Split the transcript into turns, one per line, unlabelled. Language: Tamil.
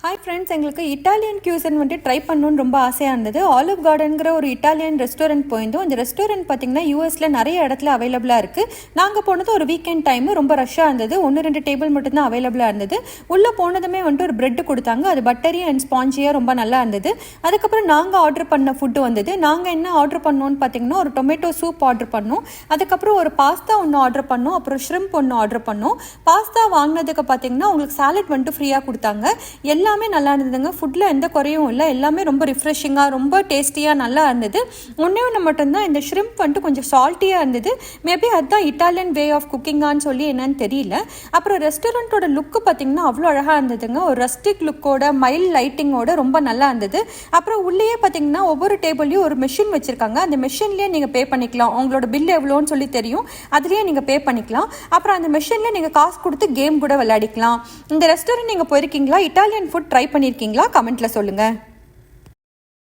ஹாய் ஃப்ரெண்ட்ஸ், எங்களுக்கு இட்டாலியன் கியூசன் வந்துட்டு ட்ரை பண்ணணுன்னு ரொம்ப ஆசையாக இருந்தது. ஆலிவ் கார்டனுங்கிற ஒரு இட்டாலியன் ரெஸ்டாரண்ட் போயிருந்தோம். இந்த ரெஸ்டாரண்ட் பார்த்திங்கன்னா யூஎஸில் நிறைய இடத்துல அவைலபிளாக இருக்குது. நாங்கள் போனது ஒரு வீக்கெண்ட் டைமு, ரொம்ப ரஷ்ஷாக இருந்தது. 1-2 டேபிள் மட்டும்தான் அவைலபிளாக இருந்தது. உள்ளே போனதுமே வந்துட்டு ஒரு பிரெட் கொடுத்தாங்க. அது பட்டரி அண்ட் ஸ்பாஞ்சியாக ரொம்ப நல்லா இருந்தது. அதுக்கப்புறம் நாங்கள் ஆர்டர் பண்ண ஃபுட்டு வந்தது. நாங்கள் என்ன ஆர்டர் பண்ணோன்னு பார்த்திங்கன்னா ஒரு டொமேட்டோ சூப் ஆர்டர் பண்ணோம். அதுக்கப்புறம் ஒரு பாஸ்தா ஒன்று ஆர்டர் பண்ணோம். அப்புறம் ஷ்ரிம்ப் ஒன்று ஆர்டர் பண்ணோம். பாஸ்தா வாங்கினதுக்கு பார்த்திங்கன்னா உங்களுக்கு சாலட் வந்துட்டு ஃப்ரீயாக கொடுத்தாங்க. எல்லாமே நல்லா இருந்ததுங்க. ஃபுட்டில் எந்த குறையும் இல்லை. எல்லாமே ரொம்ப ரிஃப்ரெஷிங்காக ரொம்ப டேஸ்டியாக நல்லா இருந்தது. ஒன்று மட்டும்தான் இந்த ஷ்ரிம்ப் வந்துட்டு கொஞ்சம் சால்ட்டியாக இருந்தது. மேபி அதுதான் இட்டாலியன் வே ஆஃப் குக்கிங்கான்னு சொல்லி என்னன்னு தெரியல. அப்புறம் ரெஸ்டாரண்ட்டோட லுக்கு பார்த்திங்கன்னா அவ்வளோ அழகாக இருந்ததுங்க. ஒரு ரஸ்டிக் லுக்கோட மைல்ட் லைட்டிங்கோட ரொம்ப நல்லா இருந்தது. அப்புறம் உள்ளேயே பார்த்திங்கன்னா ஒவ்வொரு டேபிள்லையும் ஒரு மெஷின் வச்சுருக்காங்க. அந்த மெஷின்லேயே நீங்கள் பே பண்ணிக்கலாம். உங்களோட பில் எவ்வளோன்னு சொல்லி தெரியும். அதுலேயே நீங்கள் பே பண்ணிக்கலாம். அப்புறம் அந்த மெஷினில் நீங்கள் காசு கொடுத்து கேம் கூட விளையாடிக்கலாம். இந்த ரெஸ்டாரண்ட் நீங்கள் போயிருக்கீங்களா? இட்டாலியன் ஃபுட் ட்ரை பண்ணியிருக்கீங்களா? கமெண்ட்டில் சொல்லுங்கள்.